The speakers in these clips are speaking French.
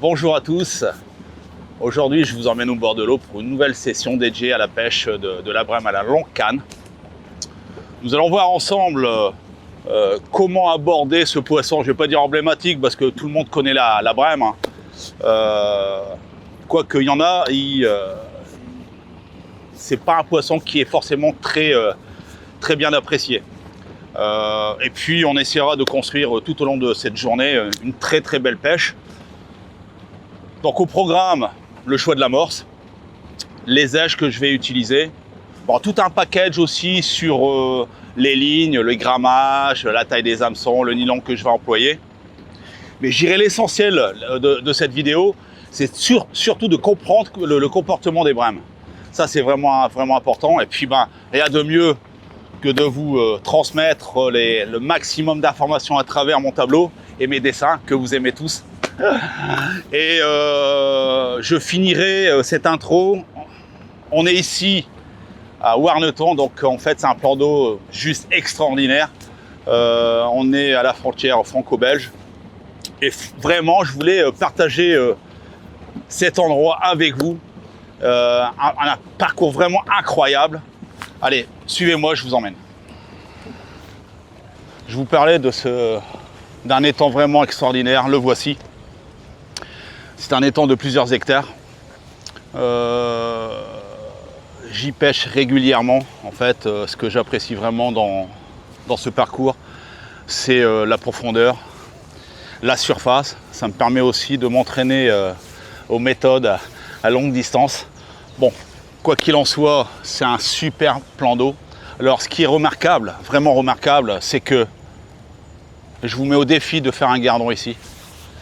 Bonjour à tous. Aujourd'hui, je vous emmène au bord de l'eau pour une nouvelle session dédiée à la pêche de la brème à la longue canne. Nous allons voir ensemble comment aborder ce poisson. Je ne vais pas dire emblématique parce que tout le monde connaît la brème. Quoi qu'il y en a, c'est pas un poisson qui est forcément très bien apprécié. Et puis on essaiera de construire tout au long de cette journée une très belle pêche. Donc au programme, le choix de l'amorce, les aiges que je vais utiliser, bon, tout un package aussi sur les lignes, le grammage, la taille des hameçons, le nylon que je vais employer. Mais j'irai l'essentiel de cette vidéo, c'est surtout de comprendre le comportement des brèmes. Ça c'est vraiment important. Et puis rien de mieux que de vous transmettre le maximum d'informations à travers mon tableau et mes dessins que vous aimez tous. Et je finirai cette intro. On est ici à Warneton, donc en fait c'est un plan d'eau juste extraordinaire. On est à la frontière franco-belge et vraiment je voulais partager cet endroit avec vous. Un parcours vraiment incroyable. Allez, suivez-moi, je vous emmène. Je vous parlais d'un étang vraiment extraordinaire, le voici. C'est un étang de plusieurs hectares. J'y pêche régulièrement. En fait, ce que j'apprécie vraiment dans ce parcours, c'est la profondeur, la surface. Ça me permet aussi de m'entraîner aux méthodes à longue distance. Bon, quoi qu'il en soit, c'est un super plan d'eau. Alors, ce qui est remarquable, vraiment remarquable, c'est que je vous mets au défi de faire un gardon ici.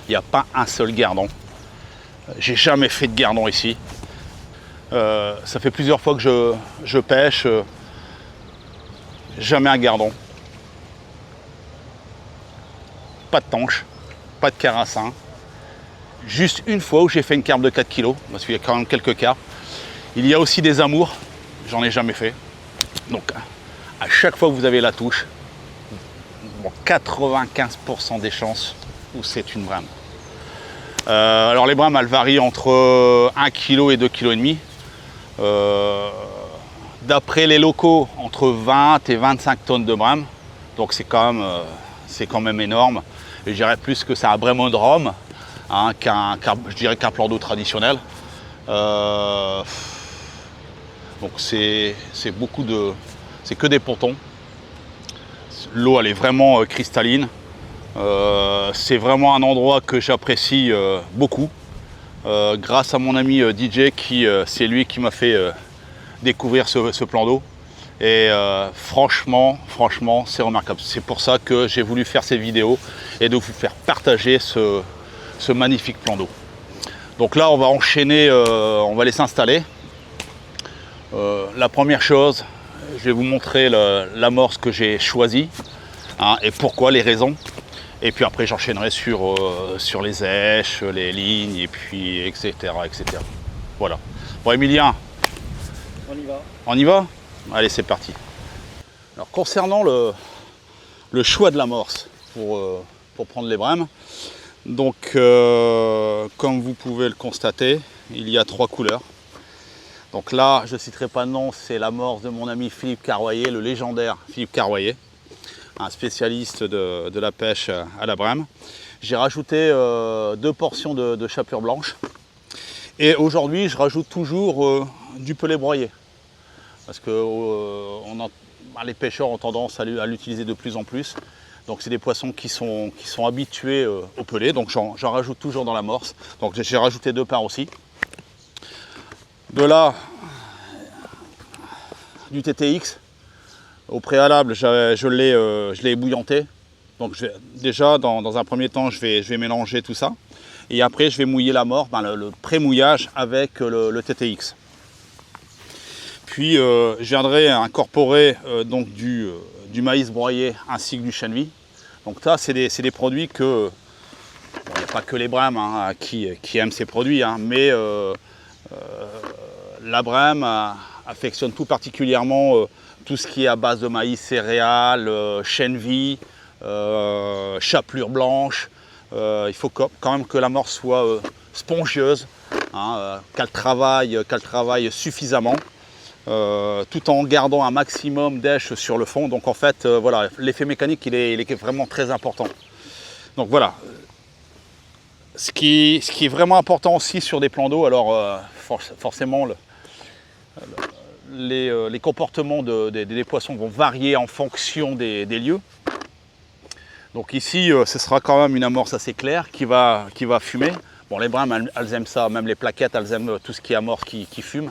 Il n'y a pas un seul gardon. J'ai jamais fait de gardon ici. Ça fait plusieurs fois que je pêche. Jamais un gardon. Pas de tanche, pas de carassin. Juste une fois où j'ai fait une carpe de 4 kg, parce qu'il y a quand même quelques carpes. Il y a aussi des amours, j'en ai jamais fait. Donc à chaque fois que vous avez la touche, bon, 95% des chances où c'est une brème. Alors les brèmes, elles varient entre 1 kg et 2,5 kg. D'après les locaux, entre 20 et 25 tonnes de brèmes. Donc c'est quand même énorme. Et je dirais plus que c'est un brémodrome je dirais qu'un plan d'eau traditionnel. Donc c'est que des pontons. L'eau elle est vraiment cristalline. C'est vraiment un endroit que j'apprécie beaucoup grâce à mon ami DJ c'est lui qui m'a fait découvrir ce plan d'eau et franchement c'est remarquable. C'est pour ça que j'ai voulu faire cette vidéo et de vous faire partager ce magnifique plan d'eau. Donc là on va enchaîner, on va aller s'installer. La première chose, je vais vous montrer l'amorce que j'ai choisie et pourquoi, les raisons. Et puis après j'enchaînerai sur les èches, les lignes et puis etc. Voilà. Bon Emilien, on y va. On y va? Allez c'est parti. Alors concernant le choix de l'amorce pour prendre les brèmes, donc comme vous pouvez le constater, il y a 3 couleurs. Donc là je ne citerai pas de nom, c'est l'amorce de mon ami Philippe Carroyer, le légendaire Philippe Carroyer, un spécialiste de la pêche à la brème. J'ai rajouté 2 portions de chapelure blanche. Et aujourd'hui, je rajoute toujours du pellet broyé. Parce que les pêcheurs ont tendance à l'utiliser de plus en plus. Donc c'est des poissons qui sont habitués au pellet. Donc j'en rajoute toujours dans l'amorce. Donc j'ai rajouté 2 parts aussi. De là, du TTX. Au préalable, je l'ai ébouillanté. Donc déjà, dans un premier temps, je vais mélanger tout ça. Et après, je vais mouiller l'amorce, le pré-mouillage avec le TTX. Puis, je viendrai incorporer donc du maïs broyé ainsi que du chène vie. Donc ça, c'est des produits que... Il n'y a pas que les brèmes qui aiment ces produits, mais la brème affectionne tout particulièrement tout ce qui est à base de maïs, céréales, chène vie, chapelure blanche. Il faut quand même que l'amorce spongieuse, hein, qu'elle travaille suffisamment, tout en gardant un maximum d'èche sur le fond. Donc en fait, voilà, l'effet mécanique il est vraiment très important. Donc voilà. Ce qui est vraiment important aussi sur des plans d'eau, alors forcément les comportements des poissons vont varier en fonction des lieux. Donc ici, ce sera quand même une amorce assez claire qui va fumer. Bon, les brèmes, elles aiment ça, même les plaquettes, elles aiment tout ce qui est amorce qui fume.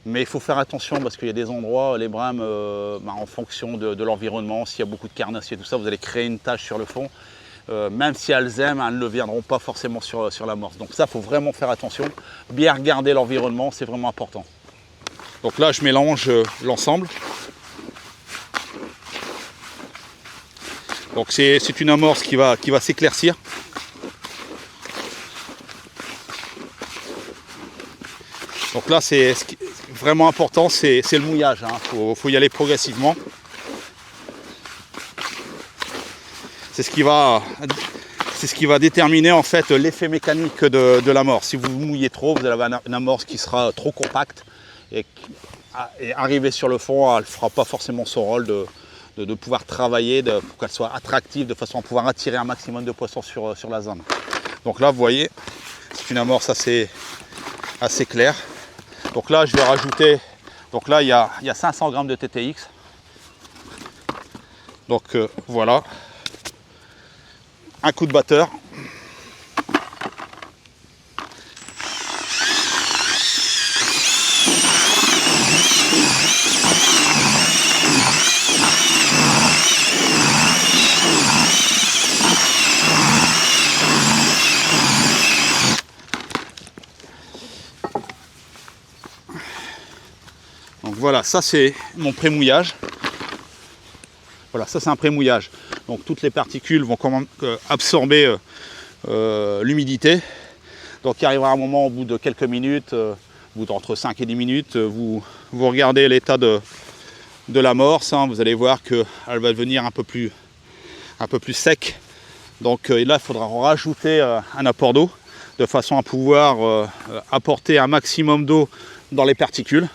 Mais il faut faire attention parce qu'il y a des endroits, les brèmes, en fonction de l'environnement, s'il y a beaucoup de carnassiers, tout ça, vous allez créer une tache sur le fond. Même si elles aiment, elles ne viendront pas forcément sur l'amorce. Donc ça, il faut vraiment faire attention. Bien regarder l'environnement, c'est vraiment important. Donc là, je mélange l'ensemble. Donc c'est une amorce qui va s'éclaircir. Donc là, ce qui est vraiment important, c'est le mouillage. Faut y aller progressivement. C'est ce qui va déterminer en fait l'effet mécanique de l'amorce. Si vous mouillez trop, vous allez avoir une amorce qui sera trop compacte et arriver sur le fond, elle ne fera pas forcément son rôle de pouvoir travailler, pour qu'elle soit attractive, de façon à pouvoir attirer un maximum de poissons sur la zone. Donc là, vous voyez, c'est une amorce assez claire. Donc là, je vais rajouter, donc là, il y a 500 g de TTX. Donc voilà. Un coup de batteur. Donc voilà, ça c'est mon pré-mouillage. Voilà, ça c'est un pré-mouillage. Donc toutes les particules vont quand même absorber l'humidité. Donc il arrivera un moment, au bout de quelques minutes, au bout d'entre 5 et 10 minutes, vous regardez l'état de l'amorce. Vous allez voir qu'elle va devenir un peu plus sec. Donc là, il faudra rajouter un apport d'eau de façon à pouvoir apporter un maximum d'eau dans les particules.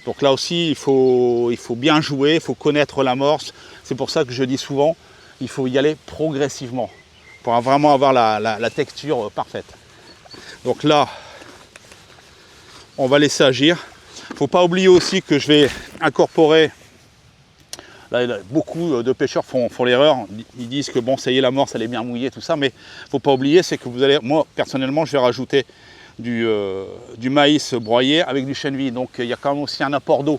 Donc là aussi, il faut bien jouer, il faut connaître l'amorce. C'est pour ça que je dis souvent, il faut y aller progressivement pour vraiment avoir la texture parfaite. Donc là, on va laisser agir. Il ne faut pas oublier aussi que je vais incorporer, là, beaucoup de pêcheurs font l'erreur, ils disent que bon, ça y est, l'amorce elle est bien mouillée, tout ça, mais il ne faut pas oublier, c'est que vous allez, moi personnellement, je vais rajouter du maïs broyé avec du chènevis. Donc il y a quand même aussi un apport d'eau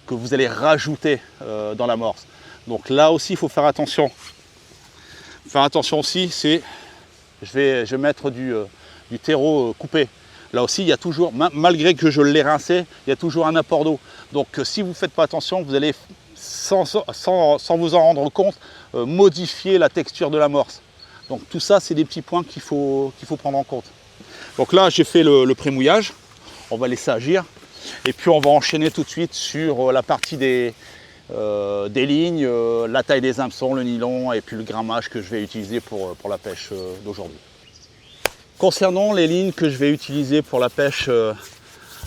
que vous allez rajouter dans l'amorce. Donc là aussi, il faut faire attention. Faire attention aussi, c'est je vais mettre du terreau coupé. Là aussi, il y a toujours, malgré que je l'ai rincé, il y a toujours un apport d'eau. Donc si vous ne faites pas attention, vous allez, sans vous en rendre compte, modifier la texture de l'amorce. Donc tout ça, c'est des petits points qu'il faut prendre en compte. Donc là, j'ai fait le pré-mouillage. On va laisser agir. Et puis, on va enchaîner tout de suite sur la partie des lignes, la taille des hameçons, le nylon et puis le grammage que je vais utiliser pour la pêche d'aujourd'hui. Concernant les lignes que je vais utiliser pour la pêche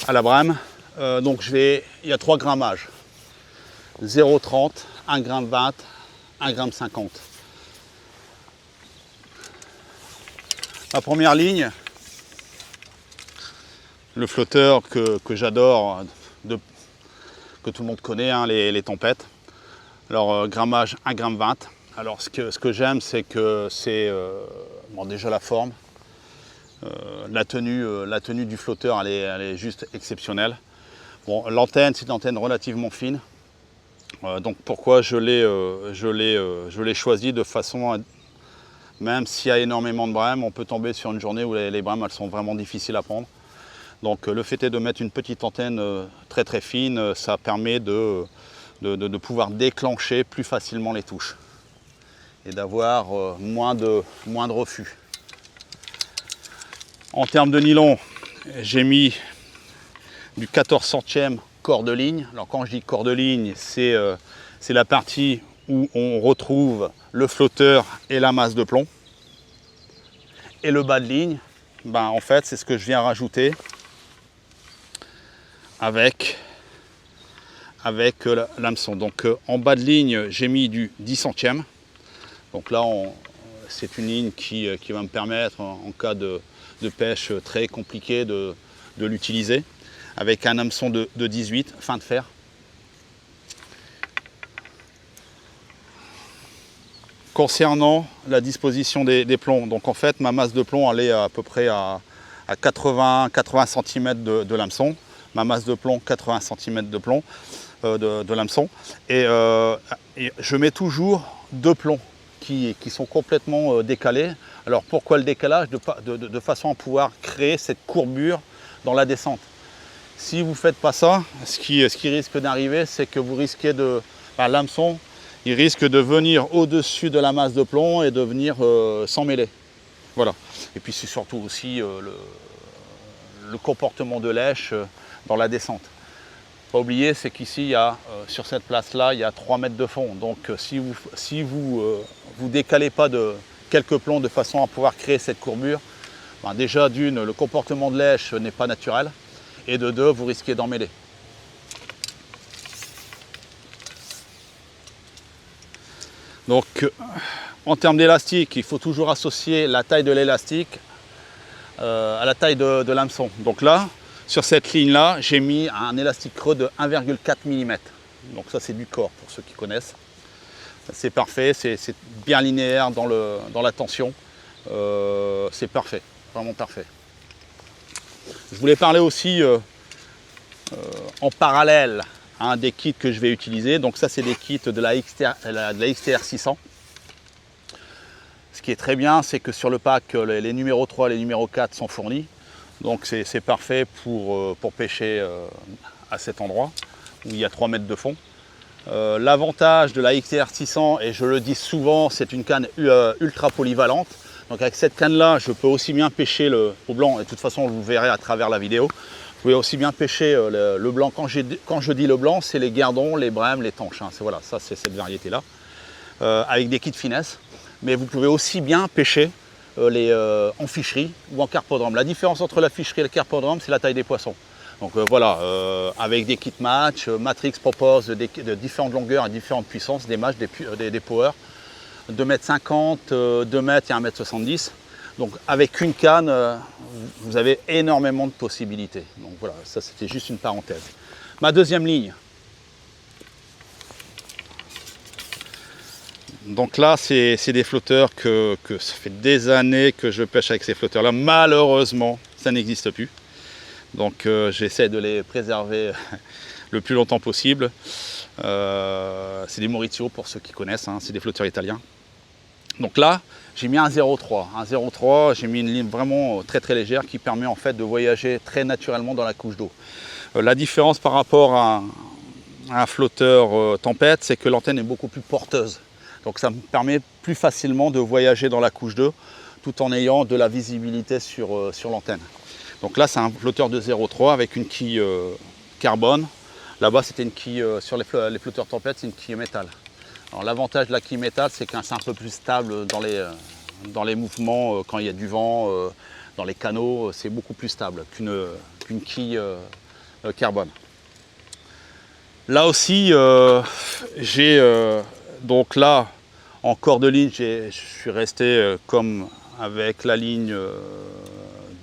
à la brème, donc il y a 3 grammages. 0,30, 1,20 g, 1,50 g. La première ligne, le flotteur que j'adore, que tout le monde connaît, les tempêtes. Alors grammage 1,20 g. Alors ce que j'aime, c'est que c'est bon, déjà la forme, la tenue du flotteur, elle est juste exceptionnelle. Bon, l'antenne, c'est une antenne relativement fine. Donc pourquoi je l'ai choisi de façon à, même s'il y a énormément de brèmes, on peut tomber sur une journée où les brèmes elles sont vraiment difficiles à prendre. Donc le fait est de mettre une petite antenne très très fine, ça permet de pouvoir déclencher plus facilement les touches et d'avoir moins de refus. En termes de nylon, j'ai mis du 14 centièmes corps de ligne. Alors quand je dis corps de ligne, c'est la partie où on retrouve le flotteur et la masse de plomb. Et le bas de ligne, ben, en fait, c'est ce que je viens rajouter avec l'hameçon. Donc en bas de ligne, j'ai mis du 10 centièmes. Donc là, c'est une ligne qui va me permettre, en cas de pêche très compliquée, de l'utiliser. Avec un hameçon de 18, fin de fer. Concernant la disposition des plombs, donc en fait, ma masse de plomb, elle est à peu près à 80 cm de l'hameçon. Ma masse de plomb, 80 cm de plomb, de l'hameçon. Et je mets toujours deux plombs qui sont complètement décalés. Alors pourquoi le décalage? De façon à pouvoir créer cette courbure dans la descente. Si vous ne faites pas ça, ce qui risque d'arriver, c'est que vous risquez l'hameçon, il risque de venir au-dessus de la masse de plomb et de venir s'emmêler. Voilà. Et puis c'est surtout aussi le comportement de lèche dans la descente. Pas oublier, c'est qu'ici, sur cette place-là, il y a 3 mètres de fond. Donc si vous décalez pas de quelques plombs de façon à pouvoir créer cette courbure, ben déjà d'une, le comportement de lèche n'est pas naturel. Et de deux, vous risquez d'emmêler. Donc, en termes d'élastique, il faut toujours associer la taille de l'élastique à la taille de l'hameçon. Donc là, sur cette ligne-là, j'ai mis un élastique creux de 1,4 mm. Donc ça, c'est du corps, pour ceux qui connaissent. C'est parfait, c'est bien linéaire dans la tension. C'est parfait, vraiment parfait. Je voulais parler aussi en parallèle des kits que je vais utiliser. Donc ça, c'est des kits de la XTR 600. Ce qui est très bien, c'est que sur le pack, les numéros 3 et les numéros 4 sont fournis. Donc c'est parfait pour pêcher à cet endroit où il y a 3 mètres de fond. L'avantage de la XTR 600, et je le dis souvent, c'est une canne ultra polyvalente. Donc avec cette canne-là, je peux aussi bien pêcher au blanc, et de toute façon, vous verrez à travers la vidéo. Vous pouvez aussi bien pêcher le blanc. Quand je dis le blanc, c'est les guerdons, les brèmes, les tanches. Hein. Voilà, ça c'est cette variété-là, avec des kits finesse. Mais vous pouvez aussi bien pêcher en ficherie ou en carpodrome. La différence entre la ficherie et le carpodrome, c'est la taille des poissons. Donc voilà, avec des kits match, Matrix propose de différentes longueurs et différentes puissances, des matchs, des power. 2,50 m, 2 mètres et 1,70 m. Donc avec une canne, vous avez énormément de possibilités. Donc voilà, ça c'était juste une parenthèse. Ma deuxième ligne. Donc là, c'est des flotteurs que ça fait des années que je pêche avec ces flotteurs-là. Malheureusement, ça n'existe plus. Donc j'essaie de les préserver le plus longtemps possible. C'est des Maurizio pour ceux qui connaissent, hein, c'est des flotteurs italiens. Donc là, j'ai mis un 0,3. Un 0,3, j'ai mis une ligne vraiment très très légère qui permet en fait de voyager très naturellement dans la couche d'eau. La différence par rapport à un flotteur tempête, c'est que l'antenne est beaucoup plus porteuse. Donc ça me permet plus facilement de voyager dans la couche d'eau tout en ayant de la visibilité sur l'antenne. Donc là, c'est un flotteur de 0,3 avec une quille carbone. Là-bas, c'était une quille, sur les flotteurs tempête, c'est une quille métal. Alors l'avantage de la quille métal, c'est que c'est un peu plus stable dans les mouvements, quand il y a du vent, dans les canaux, c'est beaucoup plus stable qu'une quille carbone. Là aussi, donc là, en corps de ligne, je suis resté comme avec la ligne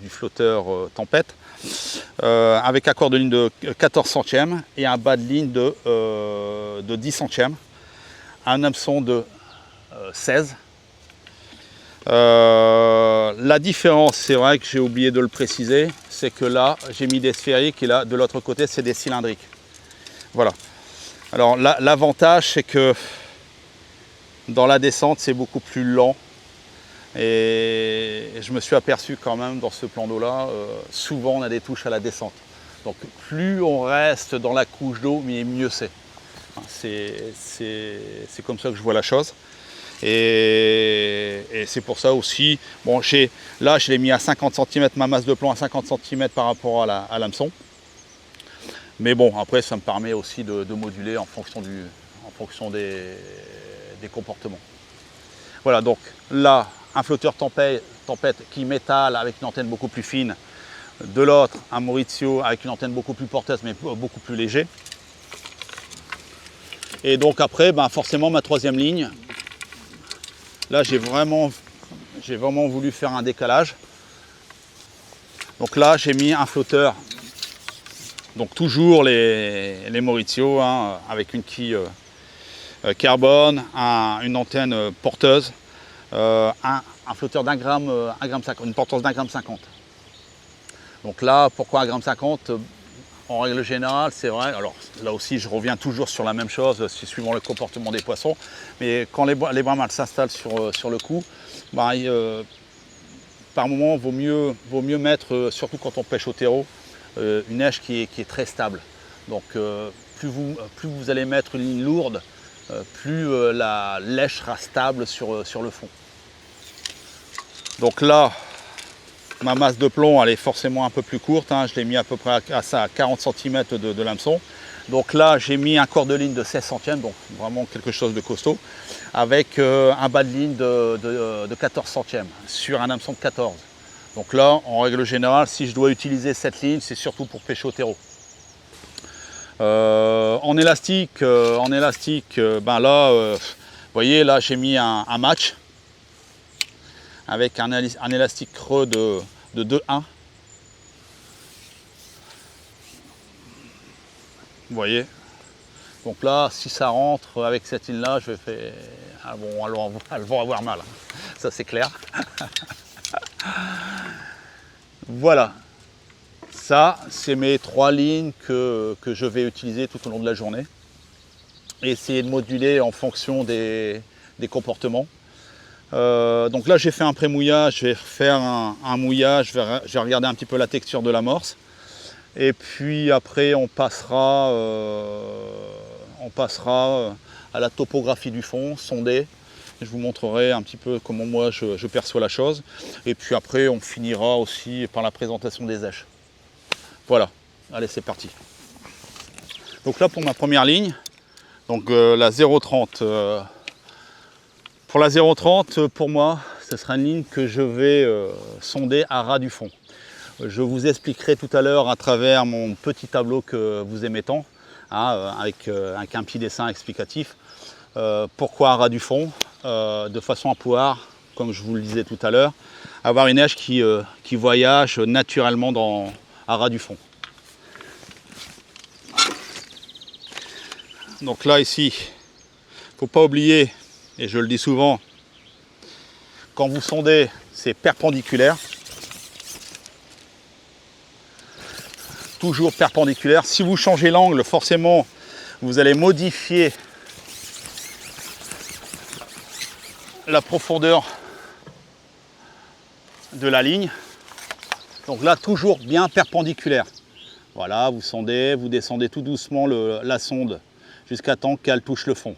du flotteur tempête, avec un corps de ligne de 14 centièmes et un bas de ligne de 10 centièmes. Un hameçon de 16. La différence, c'est vrai que j'ai oublié de le préciser, c'est que là, j'ai mis des sphériques et là, de l'autre côté, c'est des cylindriques. Voilà. Alors, l'avantage, c'est que dans la descente, c'est beaucoup plus lent. Et je me suis aperçu quand même dans ce plan d'eau-là, souvent on a des touches à la descente. Donc, plus on reste dans la couche d'eau, mieux c'est. C'est comme ça que je vois la chose. Et c'est pour ça aussi, bon, là je l'ai mis à 50 cm, ma masse de plomb à 50 cm par rapport à l'hameçon. Mais bon, après ça me permet aussi de moduler en fonction des comportements. Voilà, donc là, un flotteur tempête tempête qui m'étale avec une antenne beaucoup plus fine. De l'autre, un Maurizio avec une antenne beaucoup plus porteuse mais beaucoup plus léger. Et donc après, ben forcément ma troisième ligne, là j'ai vraiment voulu faire un décalage. Donc là j'ai mis un flotteur, donc toujours les Maurizio, hein, avec une quille carbone, une antenne porteuse, un flotteur d'1 gramme, 1,50 g, une porteuse d'1,50 g. Donc là, pourquoi 1,50 g? En règle générale, c'est vrai, alors là aussi je reviens toujours sur la même chose, suivant le comportement des poissons, mais quand les bras mâles s'installent sur le cou, bah, par moment vaut mieux mettre, surtout quand on pêche au terreau, une neige qui est très stable. Donc plus vous allez mettre une ligne lourde, plus la lèche sera stable sur le fond. Donc là, ma masse de plomb, elle est forcément un peu plus courte, hein. Je l'ai mis à peu près à 40 cm de l'hameçon. Donc là, j'ai mis un corps de ligne de 16 centièmes, donc vraiment quelque chose de costaud, avec un bas de ligne de 14 centièmes sur un hameçon de 14. Donc là, en règle générale, si je dois utiliser cette ligne, c'est surtout pour pêcher au terreau. En élastique, ben là, vous voyez, là j'ai mis un match avec un élastique creux de 2,1. Vous voyez. Donc là, si ça rentre avec cette ligne-là, je vais faire... Ah bon, elles vont avoir mal. Ça, c'est clair. Voilà. Ça, c'est mes 3 lignes que je vais utiliser tout au long de la journée. Et essayer de moduler en fonction des comportements. Donc là j'ai fait un pré-mouillage, je vais faire un mouillage, je vais regarder un petit peu la texture de l'amorce. Et puis après on passera à la topographie du fond, sonder. Je vous montrerai un petit peu comment moi je perçois la chose. Et puis après on finira aussi par la présentation des éches. Voilà, allez c'est parti. Donc là pour ma première ligne, donc la 0,30. Pour la 0,30, pour moi, ce sera une ligne que je vais sonder à ras du fond. Je vous expliquerai tout à l'heure à travers mon petit tableau que vous aimez tant, hein, avec un petit dessin explicatif, pourquoi à ras du fond, de façon à pouvoir, comme je vous le disais tout à l'heure, avoir une neige qui voyage naturellement à ras du fond. Donc là, ici, il ne faut pas oublier, et je le dis souvent, quand vous sondez, c'est perpendiculaire. Toujours perpendiculaire. Si vous changez l'angle, forcément, vous allez modifier la profondeur de la ligne. Donc là, toujours bien perpendiculaire. Voilà, vous sondez, vous descendez tout doucement la sonde jusqu'à temps qu'elle touche le fond.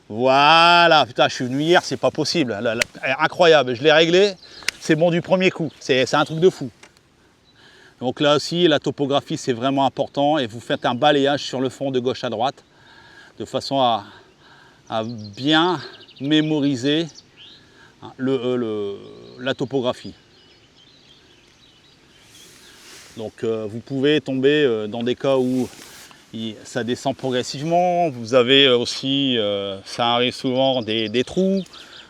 Voilà, putain, je suis venu hier, c'est pas possible. Incroyable, je l'ai réglé, c'est bon du premier coup. C'est un truc de fou. Donc là aussi, la topographie, c'est vraiment important. Et vous faites un balayage sur le fond de gauche à droite, de façon à bien mémoriser la topographie. Donc vous pouvez tomber dans des cas où ça descend progressivement. Vous avez aussi, ça arrive souvent, des trous.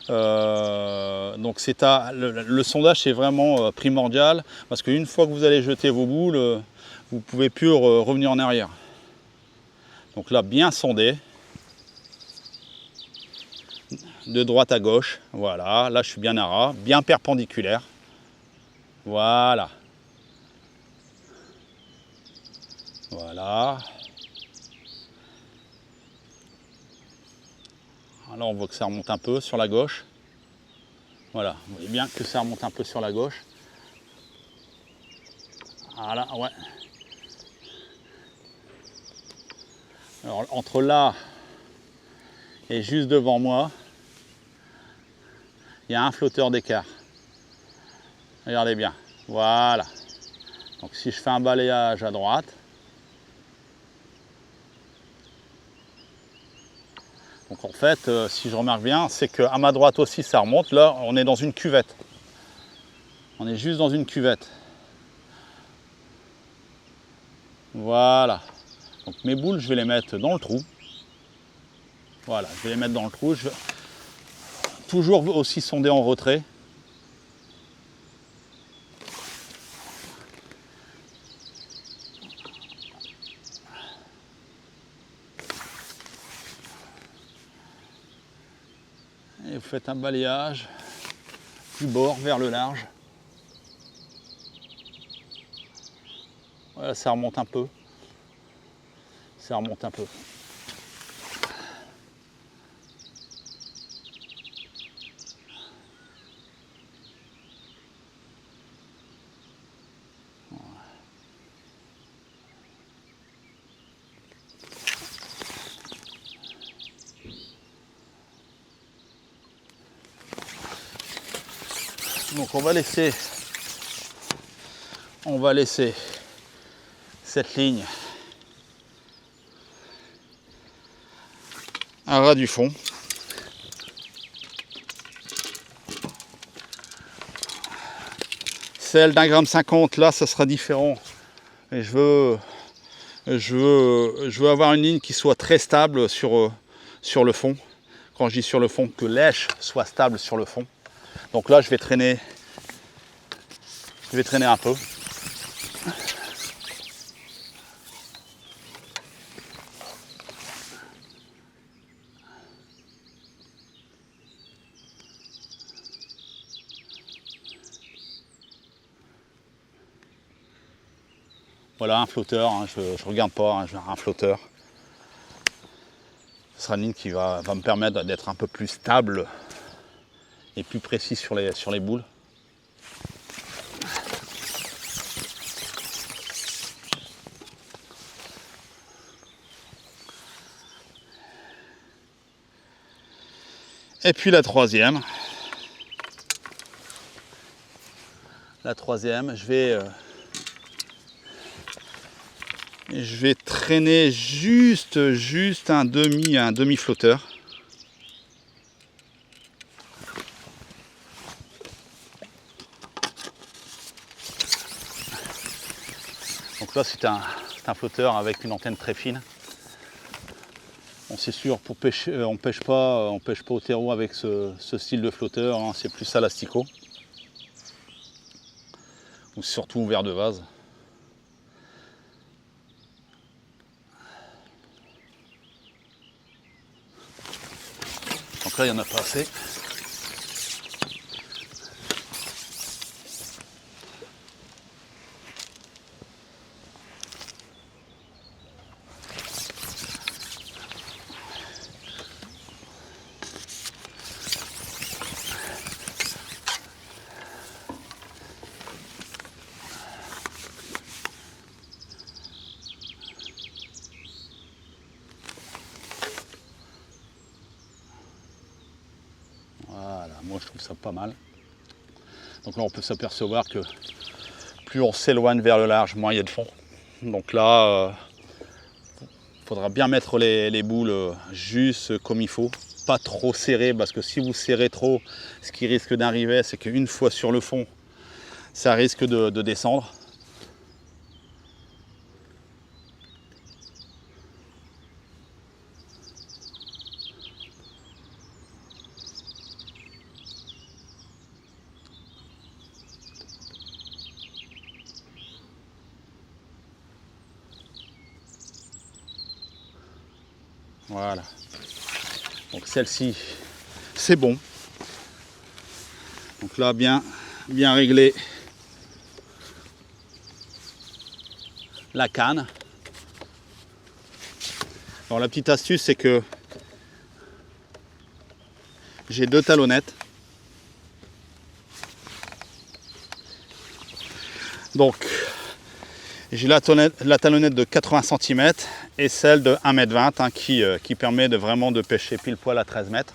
Donc le sondage c'est vraiment primordial parce qu'une fois que vous allez jeter vos boules, vous ne pouvez plus revenir en arrière. Donc là, bien sonder. De droite à gauche. Voilà, là je suis bien à ras, bien perpendiculaire. Voilà. Voilà. Là, on voit que ça remonte un peu sur la gauche. Voilà, vous voyez bien que ça remonte un peu sur la gauche. Voilà, ouais. Alors, entre là et juste devant moi, il y a un flotteur d'écart. Regardez bien, voilà. Donc, si je fais un balayage à droite, donc en fait, si je remarque bien, c'est qu'à ma droite aussi ça remonte. Là, on est dans une cuvette. On est juste dans une cuvette. Voilà. Donc mes boules, je vais les mettre dans le trou. Voilà, je vais les mettre dans le trou. Je vais toujours aussi sonder en retrait. Et vous faites un balayage du bord vers le large. Voilà, ça remonte un peu. Ça remonte un peu. Donc on va laisser cette ligne à ras du fond. Celle d'1,50 g, là, ça sera différent. Et je veux avoir une ligne qui soit très stable sur le fond. Quand je dis sur le fond, que l'èche soit stable sur le fond. Donc là, je vais traîner un peu. Voilà un flotteur, hein, je ne regarde pas, hein, un flotteur. Ce sera une ligne qui va me permettre d'être un peu plus stable et plus précis sur les boules. Et puis la troisième, je vais traîner juste un demi flotteur. Donc là c'est un flotteur avec une antenne très fine. Bon, c'est sûr, pour pêcher, on pêche pas au terreau avec ce style de flotteur, hein, c'est plus à l'asticot. Ou surtout ouvert de vase. Donc là, il n'y en a pas assez. Voilà, moi je trouve ça pas mal. Donc là on peut s'apercevoir que plus on s'éloigne vers le large, moins il y a de fond. Donc là, il faudra bien mettre les boules juste comme il faut. Pas trop serré, parce que si vous serrez trop, ce qui risque d'arriver, c'est qu'une fois sur le fond, ça risque de descendre. Voilà. Donc celle-ci, c'est bon. Donc là, bien réglé la canne. Alors la petite astuce, c'est que j'ai deux talonnettes. Donc j'ai la talonnette de 80 cm et celle de 1,20 m hein, qui permet vraiment de pêcher pile poil à 13 mètres.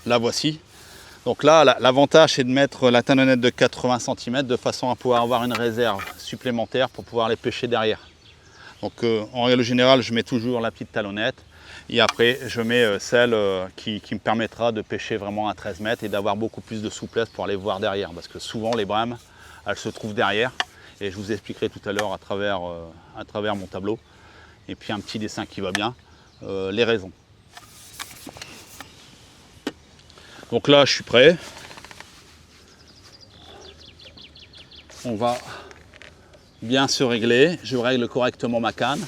La voici. Donc là, l'avantage c'est de mettre la talonnette de 80 cm de façon à pouvoir avoir une réserve supplémentaire pour pouvoir les pêcher derrière. Donc en règle générale, je mets toujours la petite talonnette Et après, je mets celle qui me permettra de pêcher vraiment à 13 mètres et d'avoir beaucoup plus de souplesse pour aller voir derrière. Parce que souvent, les brèmes, elles se trouvent derrière. Et je vous expliquerai tout à l'heure à travers mon tableau. Et puis un petit dessin qui va bien, les raisons. Donc là, je suis prêt. On va bien se régler. Je règle correctement ma canne.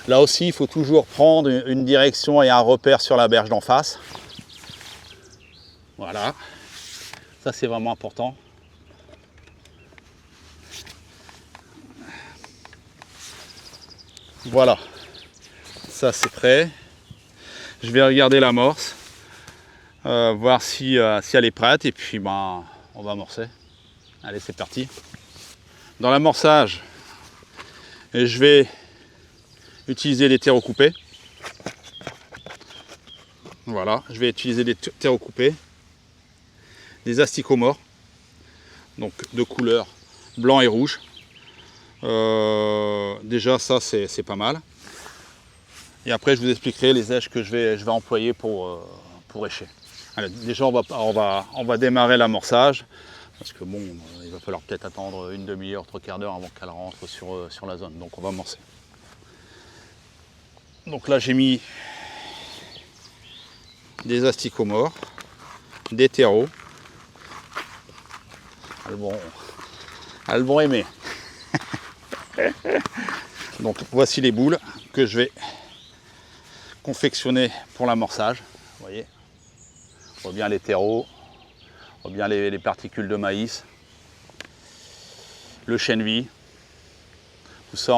Là aussi, il faut toujours prendre une direction et un repère sur la berge d'en face. Voilà. Ça, c'est vraiment important. Voilà. Ça, c'est prêt. Je vais regarder l'amorce. Voir si elle est prête. Et puis, on va amorcer. Allez, c'est parti. Dans l'amorçage, je vais utiliser des terreaux coupés. Voilà, je vais utiliser des terreaux coupés, des asticots morts, donc de couleur blanc et rouge. Déjà ça c'est pas mal. Et après je vous expliquerai les èches que je vais employer pour écher. Allez, déjà on va démarrer l'amorçage. Parce que bon, il va falloir peut-être attendre une demi-heure, trois quarts d'heure avant qu'elle rentre sur la zone. Donc on va amorcer. Donc là j'ai mis des asticots morts, des terreaux. Elles vont aimer. Donc voici les boules que je vais confectionner pour l'amorçage. Vous voyez, on voit bien les terreaux, on voit bien les particules de maïs, le chènevis, tout ça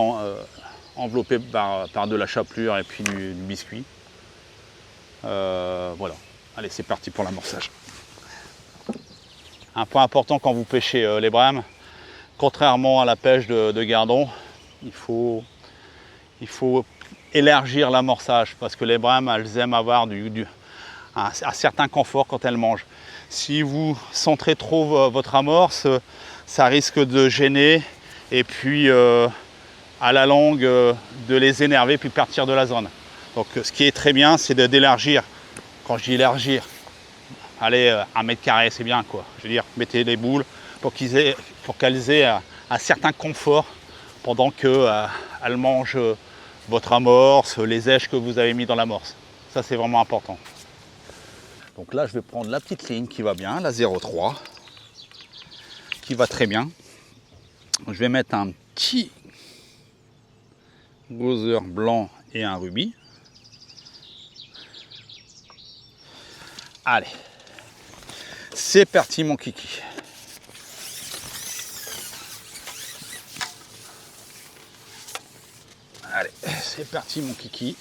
enveloppé par de la chapelure et puis du biscuit. Voilà, allez c'est parti pour l'amorçage. Un point important quand vous pêchez les brèmes, contrairement à la pêche de gardon, il faut élargir l'amorçage parce que les brèmes elles aiment avoir un certain confort quand elles mangent. Si vous centrez trop votre amorce, ça risque de gêner et puis à la longue de les énerver puis partir de la zone. Donc ce qui est très bien, c'est d'élargir. Quand je dis élargir, allez, 1 mètre carré, c'est bien quoi. Je veux dire, mettez les boules pour qu'elles aient un certain confort pendant qu'elles mangent votre amorce, les èches que vous avez mis dans l'amorce. Ça, c'est vraiment important. Donc là, je vais prendre la petite ligne qui va bien, la 0,3, qui va très bien. Je vais mettre un petit goseur blanc et un rubis. Allez, c'est parti mon kiki. Allez, c'est parti mon kiki.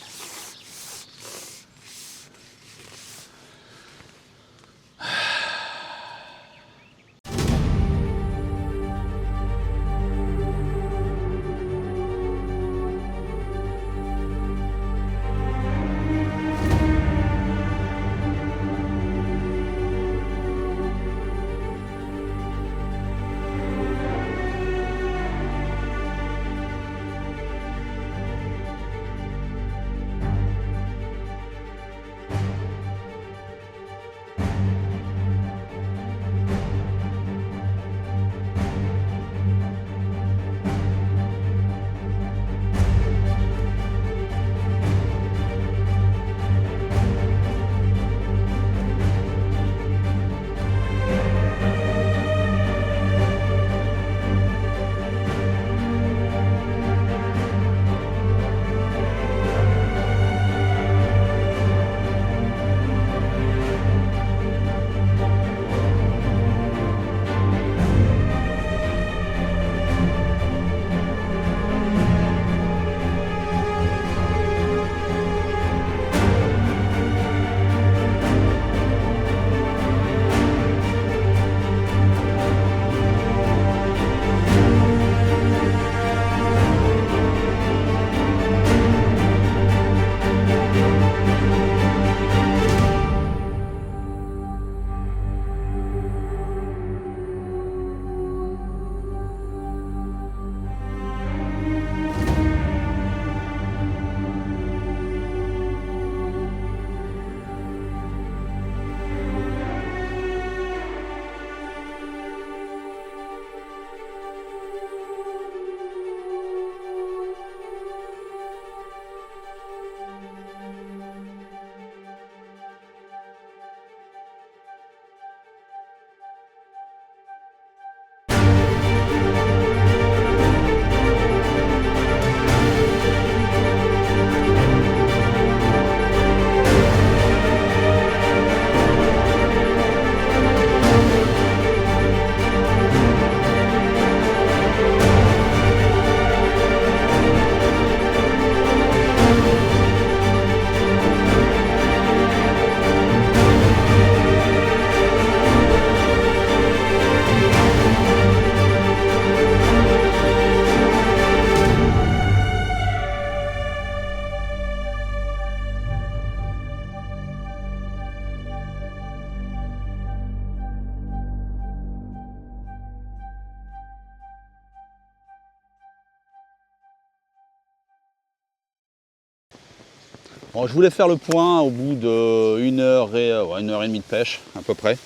Bon, je voulais faire le point au bout de 1h et demie de pêche à peu près.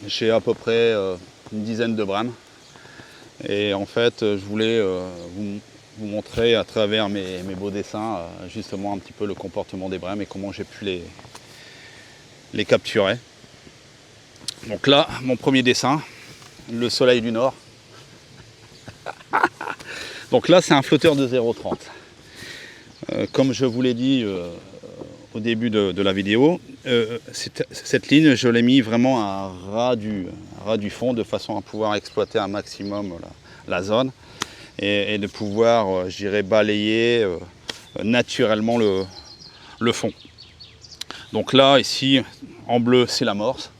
J'ai à peu près une dizaine de brames. Et en fait, je voulais vous montrer à travers mes beaux dessins justement un petit peu le comportement des brames et comment j'ai pu les capturer. Donc là, mon premier dessin, le soleil du nord. Donc là, c'est un flotteur de 0,30. Comme je vous l'ai dit au début de la vidéo, cette ligne, je l'ai mis vraiment à ras du fond de façon à pouvoir exploiter un maximum la zone et de pouvoir, je dirais, balayer naturellement le fond. Donc là, ici, en bleu, c'est l'amorce.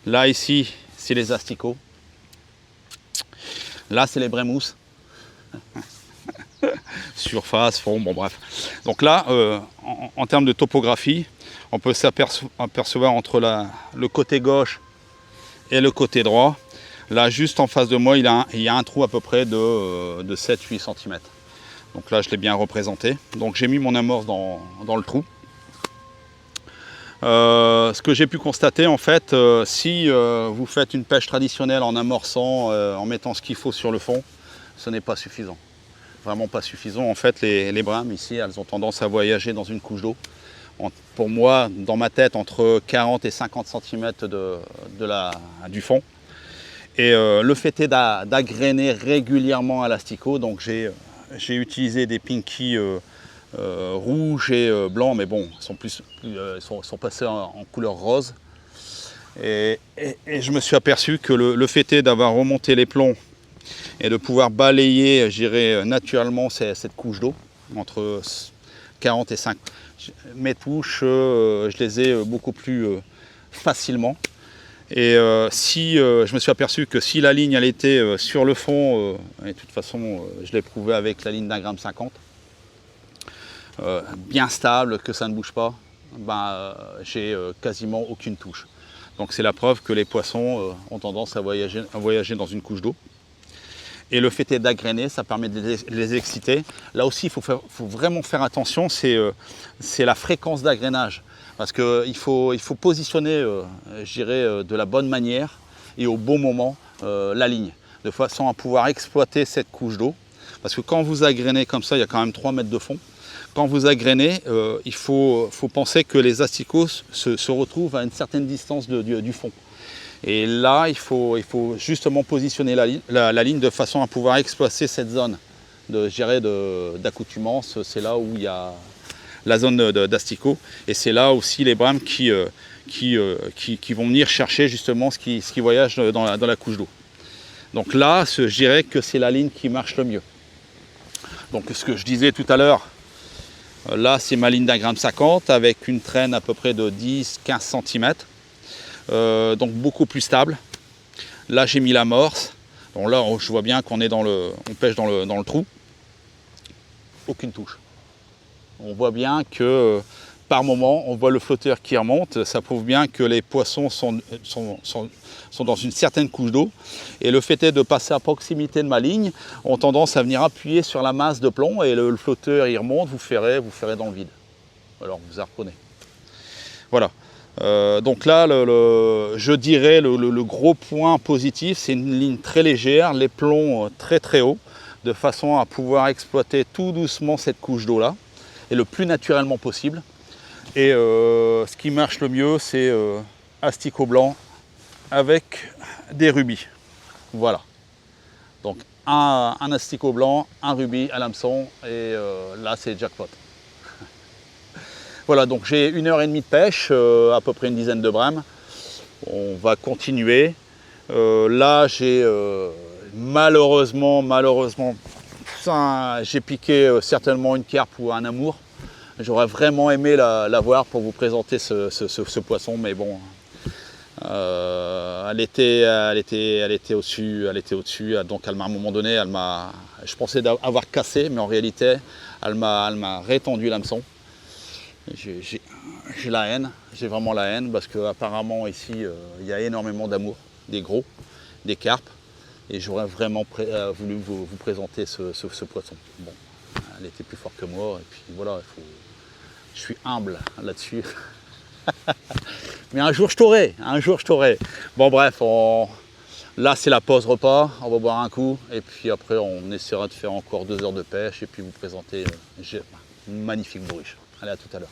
Là, ici, c'est les asticots. Là, c'est les brémousses. Surface, fond, bon bref. Donc là, en termes de topographie, on peut s'apercevoir entre le côté gauche et le côté droit. Là, juste en face de moi, il y a un trou à peu près de 7-8 cm. Donc là, je l'ai bien représenté. Donc j'ai mis mon amorce dans le trou. Ce que j'ai pu constater, en fait, si vous faites une pêche traditionnelle en amorçant, en mettant ce qu'il faut sur le fond, ce n'est pas suffisant. Vraiment pas suffisant. En fait, les brames ici, elles ont tendance à voyager dans une couche d'eau. Pour moi, dans ma tête, entre 40 et 50 cm du fond. Et le fait est d'agréner régulièrement à l'asticot. Donc j'ai utilisé des pinkies rouges et blancs, mais bon, ils sont passés en couleur rose. Et je me suis aperçu que le fait est d'avoir remonté les plombs et de pouvoir balayer, je dirais, naturellement cette couche d'eau entre 40 et 5. Mes touches, je les ai beaucoup plus facilement. Et je me suis aperçu que si la ligne elle était sur le fond, et de toute façon je l'ai prouvé avec la ligne d'1,50 g, bien stable, que ça ne bouge pas, j'ai quasiment aucune touche. Donc c'est la preuve que les poissons ont tendance à voyager dans une couche d'eau. Et le fait est d'agréner, ça permet de les exciter. Là aussi, il faut vraiment faire attention, c'est la fréquence d'agrénage. Parce qu'il faut positionner, je dirais, de la bonne manière et au bon moment la ligne, de façon à pouvoir exploiter cette couche d'eau. Parce que quand vous agrénez comme ça, il y a quand même 3 mètres de fond. Quand vous agrénez, il faut penser que les asticots se retrouvent à une certaine distance du fond. Et là, il faut justement positionner la ligne de façon à pouvoir exploiter cette zone d'accoutumance. C'est là où il y a la zone d'asticot. Et c'est là aussi les brames qui vont venir chercher justement ce qui voyage dans la couche d'eau. Donc là, je dirais que c'est la ligne qui marche le mieux. Donc ce que je disais tout à l'heure, là c'est ma ligne d'1,50 g avec une traîne à peu près de 10-15 cm. Donc beaucoup plus stable. Là j'ai mis l'amorce. Donc là je vois bien qu'on est on pêche dans le trou. Aucune touche. On voit bien que par moment on voit le flotteur qui remonte. Ça prouve bien que les poissons sont dans une certaine couche d'eau. Et le fait est de passer à proximité de ma ligne, ont tendance à venir appuyer sur la masse de plomb et le flotteur il remonte, vous ferez dans le vide. Alors vous apprenez. Voilà. Donc là, je dirais le gros point positif, c'est une ligne très légère, les plombs très très hauts, de façon à pouvoir exploiter tout doucement cette couche d'eau là, et le plus naturellement possible. Et ce qui marche le mieux, c'est asticot blanc avec des rubis. Voilà. Donc un asticot blanc, un rubis à l'hameçon, et là c'est jackpot. Voilà, donc j'ai 1h30 de pêche, à peu près une dizaine de brames. On va continuer. Là, j'ai malheureusement, j'ai piqué certainement une carpe ou un amour. J'aurais vraiment aimé la voir pour vous présenter ce poisson, mais bon, elle était au-dessus. Donc à un moment donné, je pensais avoir cassé, mais en réalité, elle m'a rétendu l'hameçon. J'ai la haine, j'ai vraiment la haine parce qu'apparemment ici il y a énormément d'amour, des gros, des carpes, et j'aurais vraiment voulu vous présenter ce poisson. Bon, elle était plus forte que moi. Et puis voilà, je suis humble là-dessus. Mais un jour je t'aurai, Bon bref, là c'est la pause repas, on va boire un coup. Et puis après on essaiera de faire encore 2 heures de pêche et puis vous présenter une magnifique bourriche. Allez, à tout à l'heure.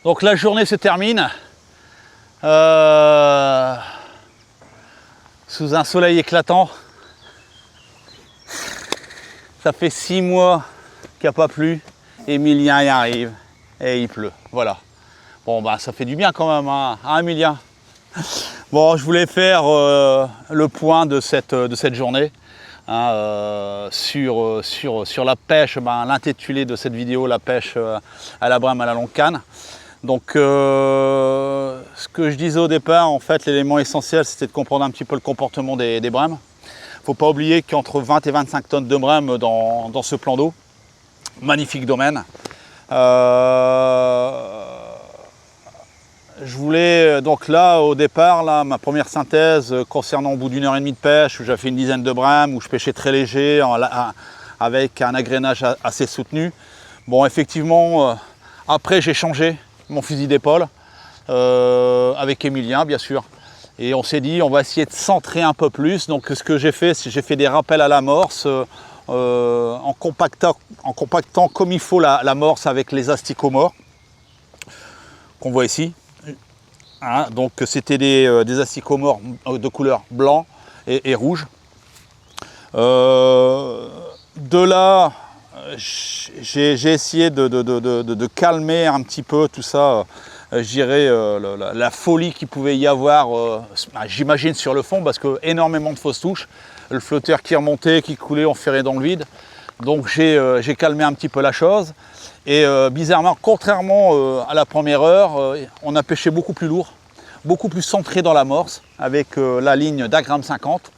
Donc la journée se termine sous un soleil éclatant. Ça fait 6 mois qu'il n'y a pas plu. Emilien y arrive et il pleut. Voilà. Bon bah ça fait du bien quand même, hein, Emilien. Bon, je voulais faire le point de cette journée. Sur la pêche, l'intitulé de cette vidéo, la pêche à la brème à la longue canne. Donc ce que je disais au départ, en fait l'élément essentiel c'était de comprendre un petit peu le comportement des brèmes. Il ne faut pas oublier qu'entre 20 et 25 tonnes de brèmes dans ce plan d'eau. Magnifique domaine. Je voulais donc là au départ, là, ma première synthèse concernant au bout d'1 heure et demie de pêche où j'ai fait une dizaine de brèmes, où je pêchais très léger avec un agrénage assez soutenu. Bon effectivement après j'ai changé mon fusil d'épaule avec Emilien bien sûr. Et on s'est dit on va essayer de centrer un peu plus. Donc ce que j'ai fait, c'est j'ai fait des rappels à l'amorce en compactant comme il faut l'amorce avec les asticots morts qu'on voit ici. Hein, donc c'était des asticots morts de couleur blanc et rouge. De là, j'ai essayé de calmer un petit peu tout ça, je dirais la folie qu'il pouvait y avoir, j'imagine sur le fond, parce que énormément de fausses touches, le flotteur qui remontait, qui coulait, on ferrait dans le vide. Donc j'ai calmé un petit peu la chose. Et bizarrement, contrairement à la première heure, on a pêché beaucoup plus lourd, beaucoup plus centré dans l'amorce, avec la ligne d'1,50 g.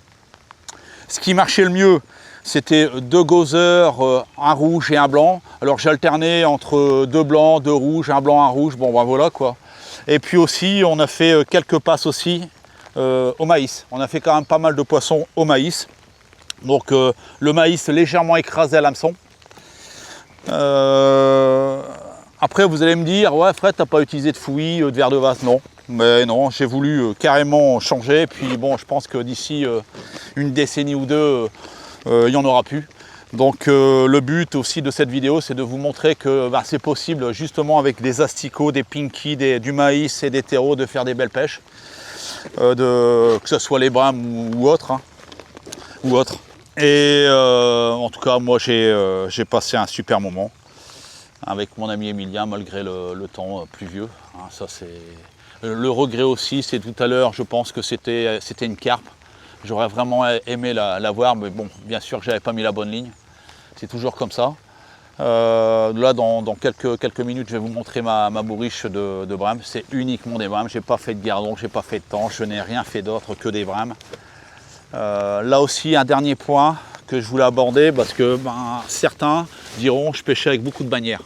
Ce qui marchait le mieux, c'était 2 gozer, un rouge et un blanc. Alors j'alternais entre 2 blancs, 2 rouges, un blanc, un rouge. Bon ben voilà quoi. Et puis aussi, on a fait quelques passes aussi au maïs. On a fait quand même pas mal de poissons au maïs. Donc le maïs légèrement écrasé à l'hameçon. Après, vous allez me dire, ouais Fred, t'as pas utilisé de fouillis, de verre de vase, non. Mais non, j'ai voulu carrément changer. Puis bon, je pense que d'ici une décennie ou deux, il n'y en aura plus. Donc le but aussi de cette vidéo, c'est de vous montrer que c'est possible justement avec des asticots, des pinkies, du maïs et des terreaux de faire des belles pêches. Que ce soit les brames ou autres. Et en tout cas, moi j'ai passé un super moment avec mon ami Emilien malgré le temps pluvieux. Ça c'est le regret aussi, c'est tout à l'heure, je pense que c'était une carpe. J'aurais vraiment aimé la voir, mais bon, bien sûr que j'avais pas mis la bonne ligne. C'est toujours comme ça. Là, dans quelques minutes, je vais vous montrer ma bourriche de brames. C'est uniquement des brames. Je n'ai pas fait de gardon, je n'ai pas fait de tanche, je n'ai rien fait d'autre que des brames. Là aussi, un dernier point que je voulais aborder, parce que certains diront je pêchais avec beaucoup de bannières.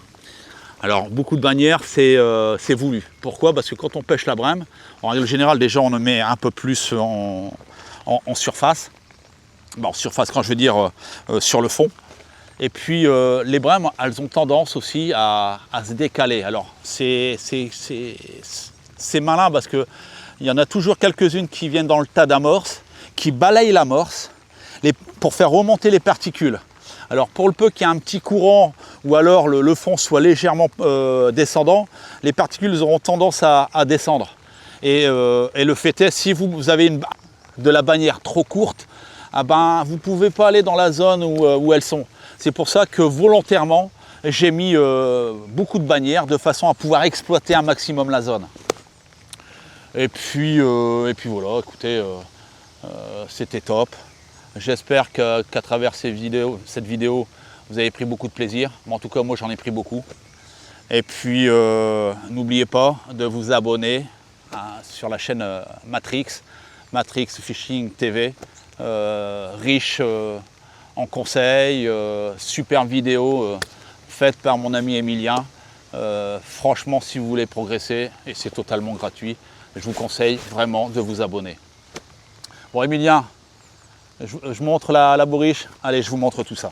Alors, beaucoup de bannières, c'est voulu. Pourquoi? Parce que quand on pêche la brame, en règle générale, déjà, on en met un peu plus en surface. Bon, surface, quand je veux dire sur le fond. Et puis les brames, elles ont tendance aussi à se décaler. Alors c'est malin parce qu'il y en a toujours quelques-unes qui viennent dans le tas d'amorce, qui balayent l'amorce pour faire remonter les particules. Alors pour le peu qu'il y ait un petit courant ou alors le fond soit légèrement descendant, les particules auront tendance à descendre. Et le fait est, si vous avez de la bannière trop courte, vous ne pouvez pas aller dans la zone où elles sont. C'est pour ça que volontairement, j'ai mis beaucoup de bannières de façon à pouvoir exploiter un maximum la zone. Et puis voilà, écoutez, c'était top. J'espère qu'à travers cette vidéo, vous avez pris beaucoup de plaisir. En tout cas, moi, j'en ai pris beaucoup. Et puis, n'oubliez pas de vous abonner sur la chaîne Matrix Fishing TV, riche en conseils, super vidéo faite par mon ami Emilien. Franchement, si vous voulez progresser, et c'est totalement gratuit, je vous conseille vraiment de vous abonner. Bon, Emilien, je montre la bourriche. Allez, je vous montre tout ça.